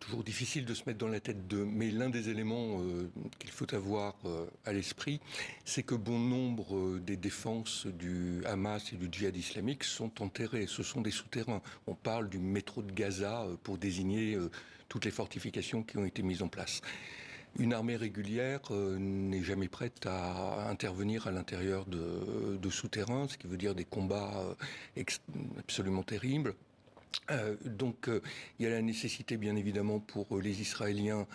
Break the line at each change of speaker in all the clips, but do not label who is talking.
toujours difficile de se mettre dans la tête d'eux, mais l'un des éléments qu'il faut avoir à l'esprit, c'est que bon nombre des défenses du Hamas et du djihad islamique sont enterrées. Ce sont des souterrains. On parle du métro de Gaza pour désigner toutes les fortifications qui ont été mises en place. Une armée régulière n'est jamais prête à intervenir à l'intérieur de souterrains, ce qui veut dire des combats absolument terribles. Donc il y a la nécessité bien évidemment pour les Israéliens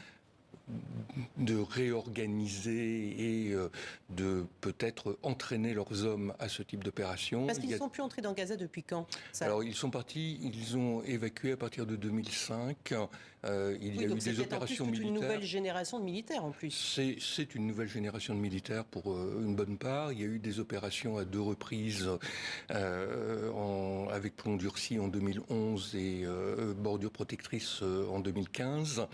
de réorganiser et de peut-être entraîner leurs hommes à ce type d'opération.
Parce qu'ils ne sont plus entrés dans Gaza depuis quand ça?
Alors ils sont partis, ils ont évacué à partir de 2005. Il y a eu des opérations militaires.
C'est une nouvelle génération de militaires en plus.
C'est une nouvelle génération de militaires pour une bonne part. Il y a eu des opérations à 2 reprises avec plomb durci en 2011 et bordure protectrice en 2015,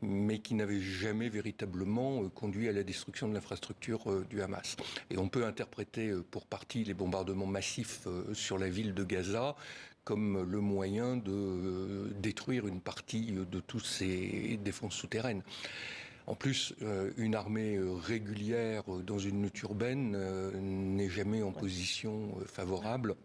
mais qui n'avaient jamais véritablement conduit à la destruction de l'infrastructure du Hamas. Et on peut interpréter pour partie les bombardements massifs sur la ville de Gaza comme le moyen de détruire une partie de toutes ces défenses souterraines. En plus, une armée régulière dans une lutte urbaine n'est jamais en position favorable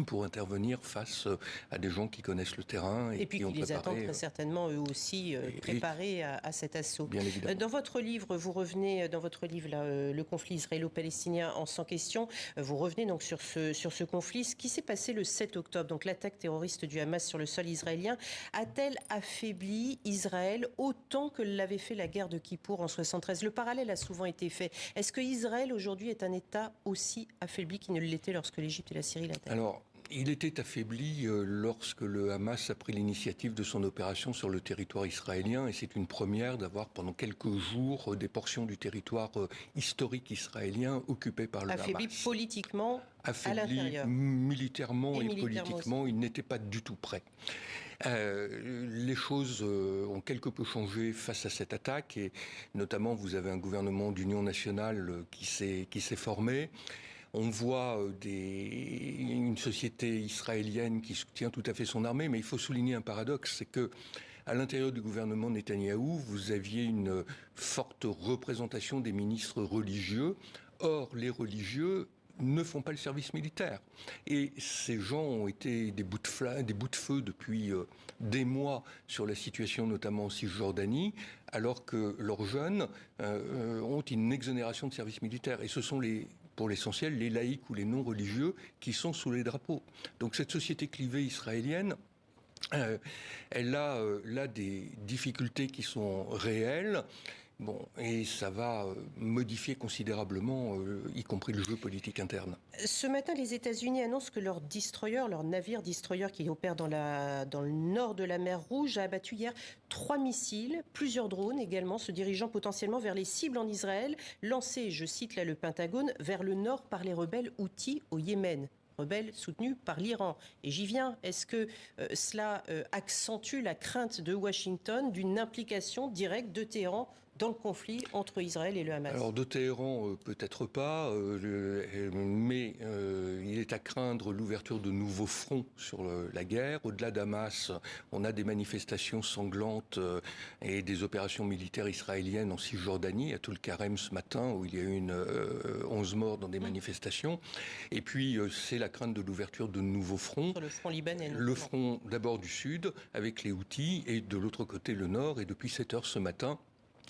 pour intervenir face à des gens qui connaissent le terrain et
puis
qui ont
les
préparé,
attendent très certainement eux aussi préparés à cet assaut.
Bien évidemment.
Dans votre livre, vous revenez le conflit israélo-palestinien en 100 questions. Vous revenez donc sur ce conflit. Ce qui s'est passé le 7 octobre, donc l'attaque terroriste du Hamas sur le sol israélien, a-t-elle affaibli Israël autant que l'avait fait la guerre de Kippour en 73? Le parallèle a souvent été fait. Est-ce que Israël aujourd'hui est un État aussi affaibli qu'il ne l'était lorsque l'Égypte et la Syrie l'attaquaient?
Alors, il était affaibli lorsque le Hamas a pris l'initiative de son opération sur le territoire israélien, et c'est une première d'avoir pendant quelques jours des portions du territoire historique israélien occupées par le
affaibli
Hamas.
Politiquement,
affaibli
à l'intérieur.
Militairement et politiquement, il n'était pas du tout prêt. Les choses ont quelque peu changé face à cette attaque, et notamment vous avez un gouvernement d'union nationale qui s'est formé. On voit une société israélienne qui soutient tout à fait son armée, mais il faut souligner un paradoxe, c'est que à l'intérieur du gouvernement Netanyahou, vous aviez une forte représentation des ministres religieux. Or, les religieux ne font pas le service militaire. Et ces gens ont été des bouts de feu depuis des mois sur la situation notamment en Cisjordanie, alors que leurs jeunes ont une exonération de service militaire. Et ce sont pour l'essentiel, les laïcs ou les non-religieux qui sont sous les drapeaux. Donc cette société clivée israélienne, elle a là des difficultés qui sont réelles. Bon, et ça va modifier considérablement, y compris le jeu politique interne.
Ce matin, les États-Unis annoncent que leur navire destroyer qui opère dans le nord de la mer Rouge, a abattu hier 3 missiles, plusieurs drones également, se dirigeant potentiellement vers les cibles en Israël, lancés, je cite là le Pentagone, vers le nord par les rebelles Houthis au Yémen. Rebelles soutenus par l'Iran. Et j'y viens, est-ce que cela accentue la crainte de Washington d'une implication directe de Téhéran dans le conflit entre Israël et le Hamas?
Alors de Téhéran, peut-être pas, mais il est à craindre l'ouverture de nouveaux fronts sur la guerre. Au-delà d'Hamas, on a des manifestations sanglantes et des opérations militaires israéliennes en Cisjordanie, à Tul-Karem ce matin, où il y a eu 11 morts dans des manifestations. Et puis, c'est la crainte de l'ouverture de nouveaux fronts.
Sur le front libanais.
Le front d'abord du sud, avec les Houthis, et de l'autre côté le nord. Et depuis 7 heures ce matin,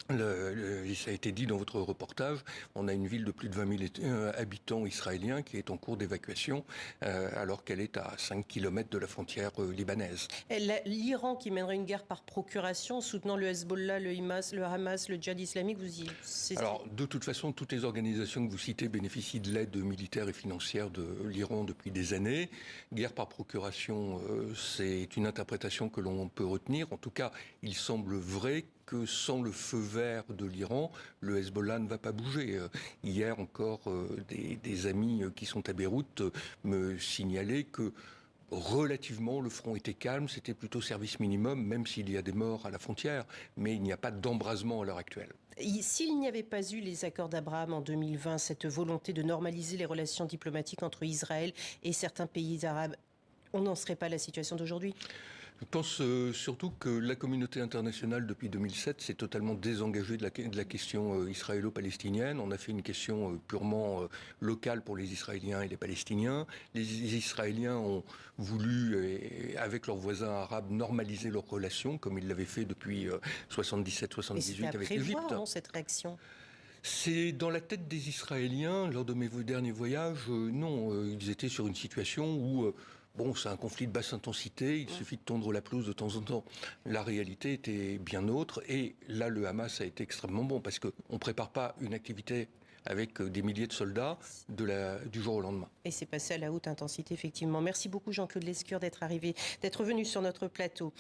ça a été dit dans votre reportage, on a une ville de plus de 20 000 habitants israéliens qui est en cours d'évacuation alors qu'elle est à 5 km de la frontière libanaise.
L'Iran qui mènerait une guerre par procuration, soutenant le Hezbollah, le Hamas, le djihad islamique, Alors,
de toute façon, toutes les organisations que vous citez bénéficient de l'aide militaire et financière de l'Iran depuis des années. Guerre par procuration, c'est une interprétation que l'on peut retenir. En tout cas, il semble vrai que sans le feu vert de l'Iran, le Hezbollah ne va pas bouger. Hier encore, des amis qui sont à Beyrouth me signalaient que relativement, le front était calme, c'était plutôt service minimum, même s'il y a des morts à la frontière, mais il n'y a pas d'embrasement à l'heure actuelle.
S'il n'y avait pas eu les accords d'Abraham en 2020, cette volonté de normaliser les relations diplomatiques entre Israël et certains pays arabes, on n'en serait pas à la situation d'aujourd'hui?
Je pense surtout que la communauté internationale, depuis 2007, s'est totalement désengagée de la question israélo-palestinienne. On a fait une question purement locale pour les Israéliens et les Palestiniens. Les Israéliens ont voulu, avec leurs voisins arabes, normaliser leurs relations, comme ils l'avaient fait depuis 77-78 avec l'Égypte.
Non, cette réaction?
C'est dans la tête des Israéliens, lors de mes derniers voyages, non, ils étaient sur une situation où... Bon, c'est un conflit de basse intensité, il suffit de tondre la pelouse de temps en temps. La réalité était bien autre, et là, le Hamas a été extrêmement bon, parce qu'on ne prépare pas une activité avec des milliers de soldats du jour au lendemain.
Et c'est passé à la haute intensité, effectivement. Merci beaucoup, Jean-Claude Lescure, d'être venu sur notre plateau.